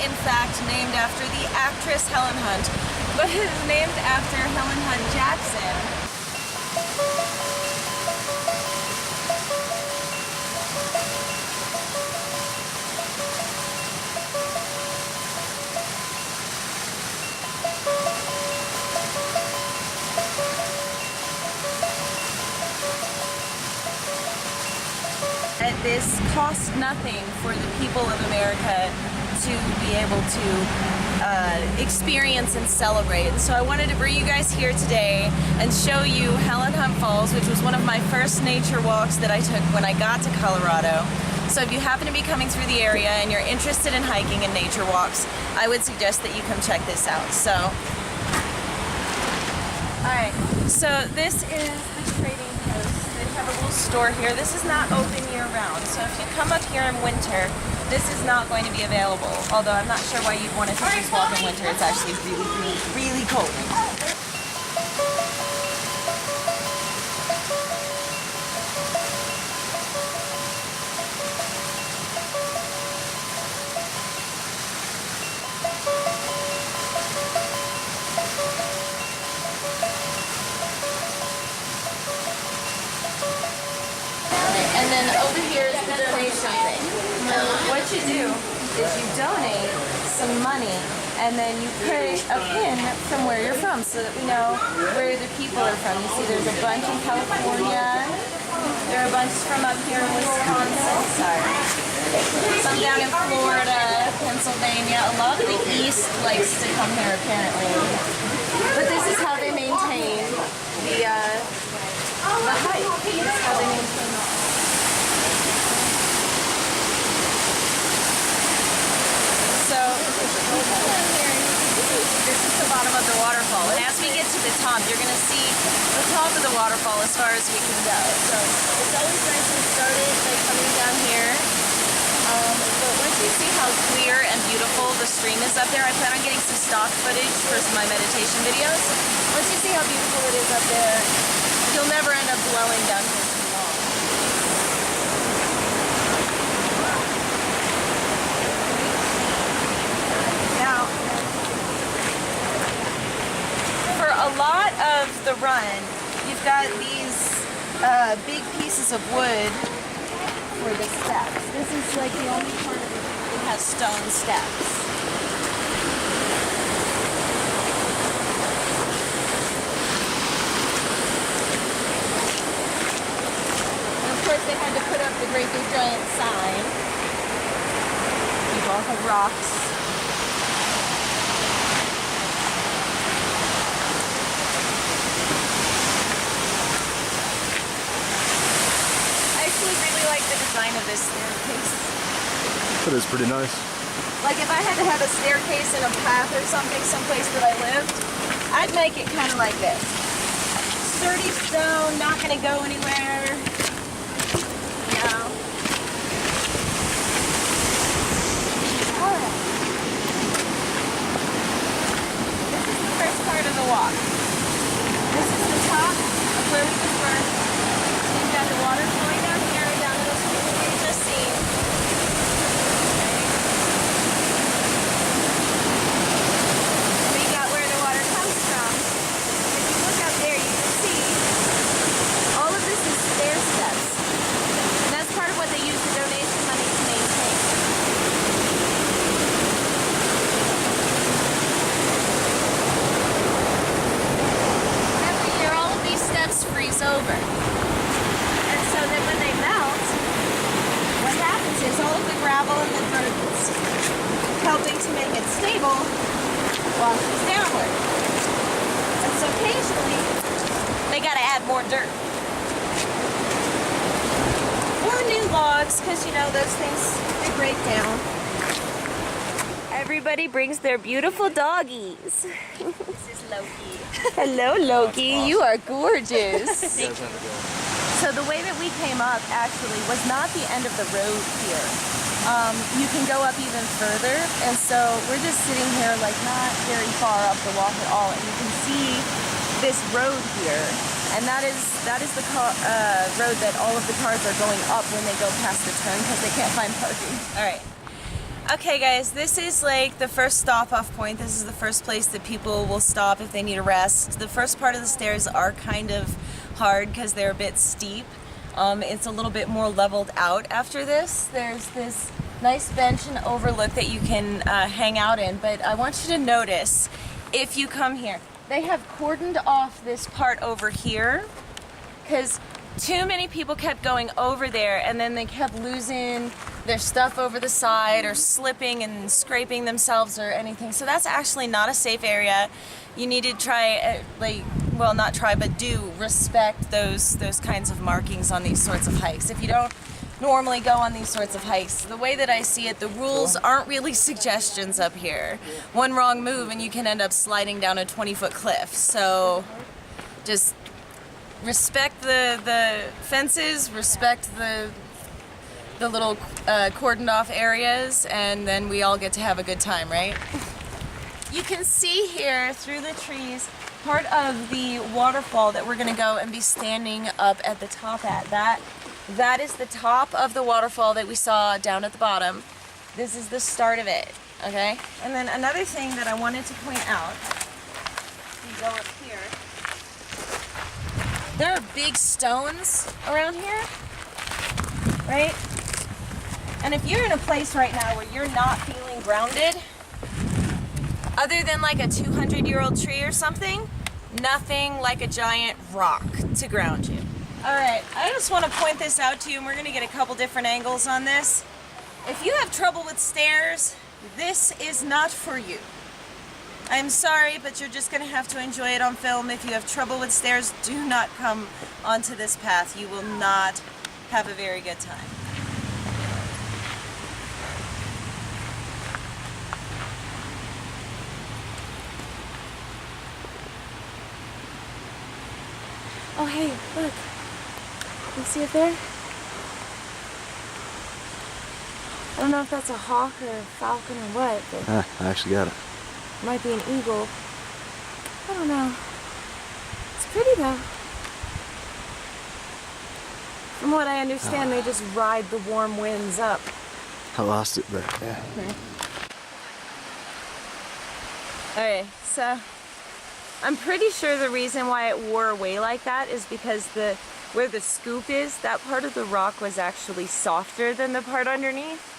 in fact named after the actress Helen Hunt, but it is named after Helen Hunt Jackson. This costs nothing for the people of America to be able to experience and celebrate. So I wanted to bring you guys here today and show you Helen Hunt Falls, which was one of my first nature walks that I took when I got to Colorado. So if you happen to be coming through the area and you're interested in hiking and nature walks, I would suggest that you come check this out. So, alright, so this is the trading post. They have a little store here. This is not open year-round, so if you come up here in winter, this is not going to be available. Although I'm not sure why you'd want to take this walk in winter. It's actually really, really cold. And then over here is the donation thing. What you do is you donate some money and then you put a pin from where you're from so that we know where the people are from. You see there's a bunch in California. There are a bunch from up here in Wisconsin. Sorry. Some down in Florida, Pennsylvania. A lot of the East likes to come here apparently. But this is how they maintain the hike. This is how they maintain it. So, this is the bottom of the waterfall. And as we get to the top, you're going to see the top of the waterfall as far as we can go. So, it's always nice and started by coming down here. But once you see how clear and beautiful the stream is up there, I plan on getting some stock footage for my meditation videos. Once you see how beautiful it is up there, you'll never end up blowing down here too long. Now, for a lot of the run, you've got these big pieces of wood for the steps. This is like the only part of it that has stone steps. And of course they had to put up the great big giant sign. You've all had rocks. The design of this staircase. That is pretty nice. Like if I had to have a staircase in a path or something, someplace that I lived, I'd make it kind of like this. Sturdy stone, not going to go anywhere. You know. Alright. This is the first part of the walk. This is the top of where we just were. You've got the water flowing down here. Over. And so then when they melt, what happens is all of the gravel and the dirt that's helping to make it stable washes downward. And so occasionally they got to add more dirt. Or new logs, because you know those things, they break down. Everybody brings their beautiful doggies. This is Loki. Hello, Loki. Awesome. You are gorgeous. So the way that we came up actually was not the end of the road here. You can go up even further, and so we're just sitting here like not very far up the walk at all, and you can see this road here, and that is the road that all of the cars are going up when they go past the turn because they can't find parking. All right. Okay guys, this is like the first stop off point. This is the first place that people will stop if they need a rest. The first part of the stairs are kind of hard because they're a bit steep. It's a little bit more leveled out after this. There's this nice bench and overlook that you can hang out in, but I want you to notice if you come here, they have cordoned off this part over here because too many people kept going over there and then they kept losing their stuff over the side or slipping and scraping themselves or anything. So that's actually not a safe area. You need to try, well, not try, but do respect those kinds of markings on these sorts of hikes. If you don't normally go on these sorts of hikes, the way that I see it, the rules aren't really suggestions up here. One wrong move and you can end up sliding down a 20-foot cliff. So just respect the fences, respect the little cordoned off areas, and then we all get to have a good time, right? You can see here through the trees part of the waterfall that we're gonna go and be standing up at the top at. That is the top of the waterfall that we saw down at the bottom. This is the start of it, okay? And then another thing that I wanted to point out, we go up here. There are big stones around here, right? And if you're in a place right now where you're not feeling grounded, other than like a 200-year-old tree or something, nothing like a giant rock to ground you. All right, I just want to point this out to you, and we're going to get a couple different angles on this. If you have trouble with stairs, this is not for you. I'm sorry, but you're just going to have to enjoy it on film. If you have trouble with stairs, do not come onto this path. You will not have a very good time. Oh, hey, look. You see it there? I don't know if that's a hawk or a falcon or what, but I actually got it. It might be an eagle. I don't know. It's pretty though. From what I understand, they just ride the warm winds up. I lost it, but yeah. Okay, so I'm pretty sure the reason why it wore away like that is because where the scoop is, that part of the rock was actually softer than the part underneath.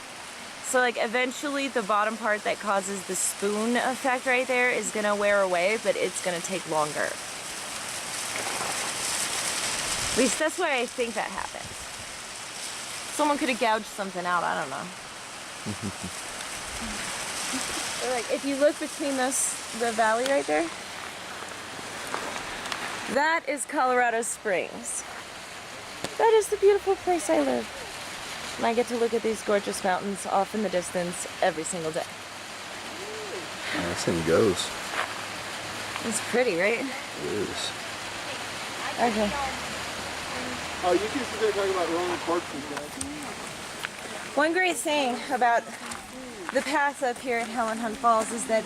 So like eventually the bottom part that causes the spoon effect right there is gonna wear away, but it's gonna take longer. At least that's why I think that happens. Someone could have gouged something out, I don't know. But like if you look between the valley right there, that is Colorado Springs. That is the beautiful place I live. And I get to look at these gorgeous mountains off in the distance every single day. Oh, this thing goes. It's pretty, right? It is. Okay. Oh, you can sit there talking about rolling corpses, guys. One great thing about the path up here at Helen Hunt Falls is that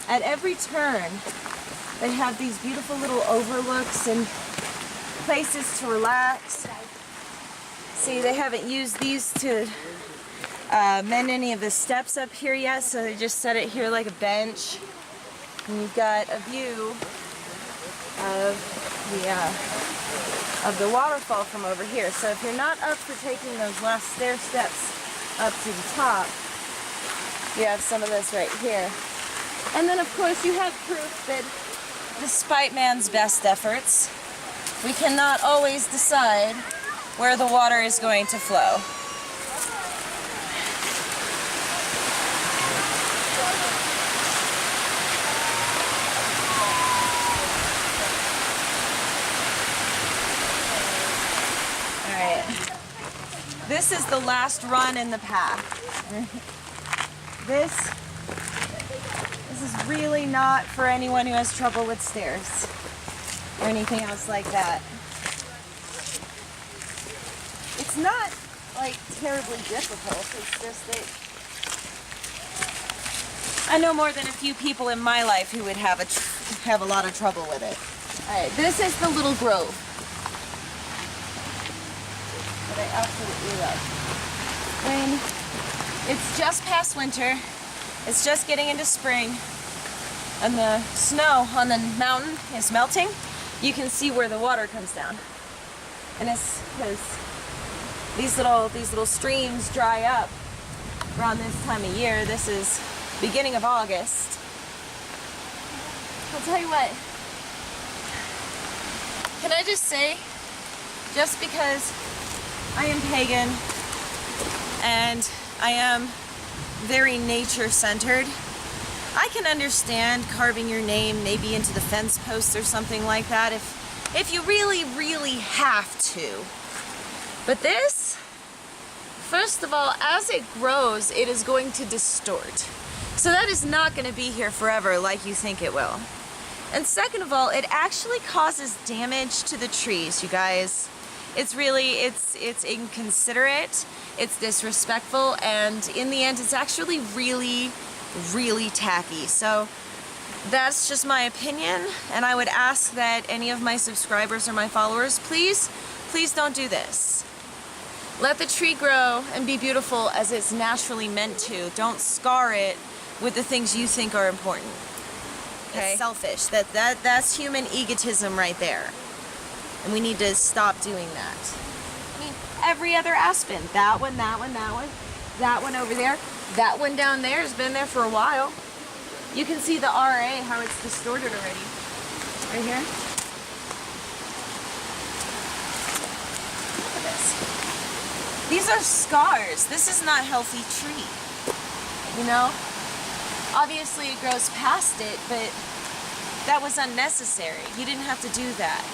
at every turn, they have these beautiful little overlooks and places to relax. See, they haven't used these to mend any of the steps up here yet, so they just set it here like a bench. And you've got a view of the waterfall from over here. So if you're not up for taking those last stair steps up to the top, you have some of this right here. And then of course you have proof that despite man's best efforts, we cannot always decide where the water is going to flow. All right. This is the last run in the path. This is really not for anyone who has trouble with stairs or anything else like that. It's not like terribly difficult, it's just that I know more than a few people in my life who would have a lot of trouble with it. Alright, this is the little grove that I absolutely love. It's just past winter. It's just getting into spring. And the snow on the mountain is melting. You can see where the water comes down. And it's because these little streams dry up around this time of year. This is beginning of August. I'll tell you what. Can I just say, just because I am pagan and I am very nature-centered, I can understand carving your name maybe into the fence post or something like that if you really, really have to. But this, first of all, as it grows, it is going to distort. So that is not going to be here forever like you think it will. And second of all, it actually causes damage to the trees, you guys. It's really, it's inconsiderate, it's disrespectful, and in the end, it's actually really, really tacky. So that's just my opinion, and I would ask that any of my subscribers or my followers, please don't do this. Let the tree grow and be beautiful as it's naturally meant to. Don't scar it with the things you think are important. Okay? It's selfish. That's human egotism right there. And we need to stop doing that. I mean, every other aspen. That one, that one, that one. That one over there. That one down there has been there for a while. You can see the RA, how it's distorted already. Right here. Look at this. These are scars. This is not a healthy tree. You know? Obviously it grows past it, but that was unnecessary. You didn't have to do that.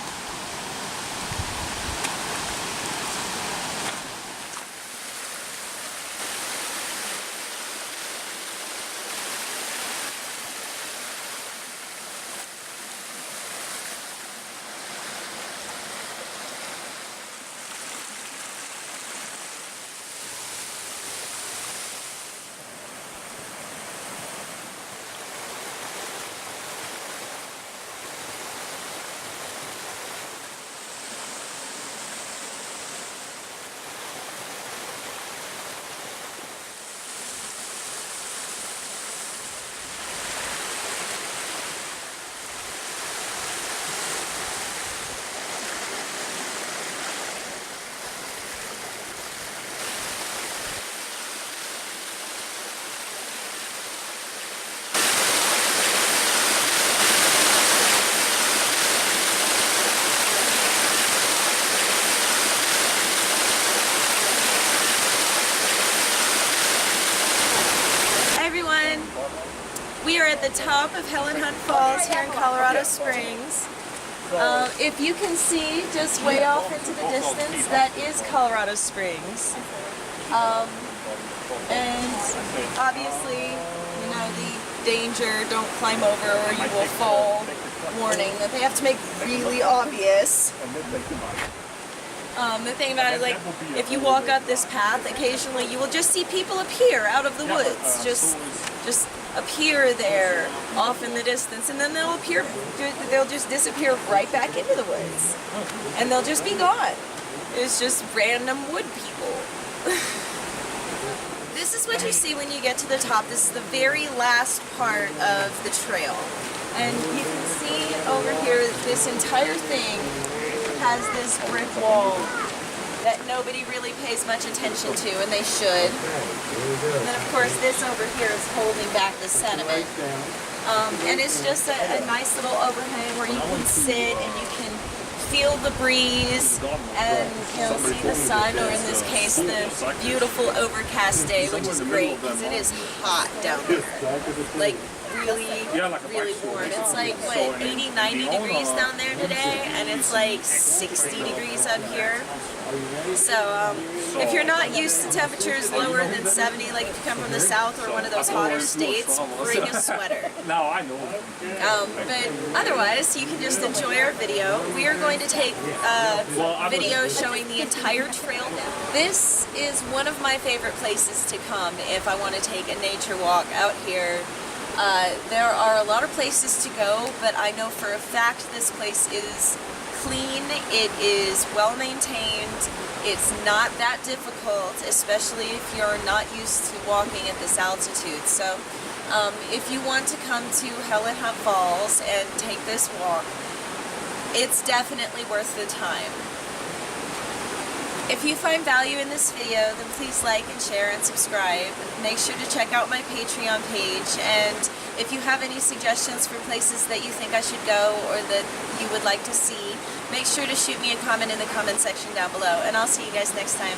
We are at the top of Helen Hunt Falls here in Colorado Springs. If you can see just way off into the distance, that is Colorado Springs. And obviously, you know, the danger, don't climb over or you will fall warning that they have to make really obvious. The thing about it, like, if you walk up this path, occasionally you will just see people appear out of the woods, just appear there off in the distance, and then they'll just disappear right back into the woods, and they'll just be gone. It's just random wood people. This is what you see when you get to the top. This is the very last part of the trail, and you can see over here this entire thing has this brick wall that nobody really pays much attention to, and they should. And then of course this over here is holding back the sediment. And it's just a nice little overhang where you can sit and you can feel the breeze and, you know, see the sun, or in this case the beautiful overcast day, which is great because it is hot down there. Like really warm. It's like, what, 80, 90 degrees down there today, and it's like 60 degrees up here. So if you're not used to temperatures lower than 70, like if you come from the south or one of those hotter states, bring a sweater. No, I know. But otherwise, you can just enjoy our video. We are going to take a video showing the entire trail. This is one of my favorite places to come if I want to take a nature walk out here. There are a lot of places to go, but I know for a fact this place is clean, it is well maintained, it's not that difficult, especially if you're not used to walking at this altitude. So if you want to come to Helen Hunt Falls and take this walk, it's definitely worth the time. If you find value in this video, then please like and share and subscribe. Make sure to check out my Patreon page, and if you have any suggestions for places that you think I should go or that you would like to see, make sure to shoot me a comment in the comment section down below, and I'll see you guys next time.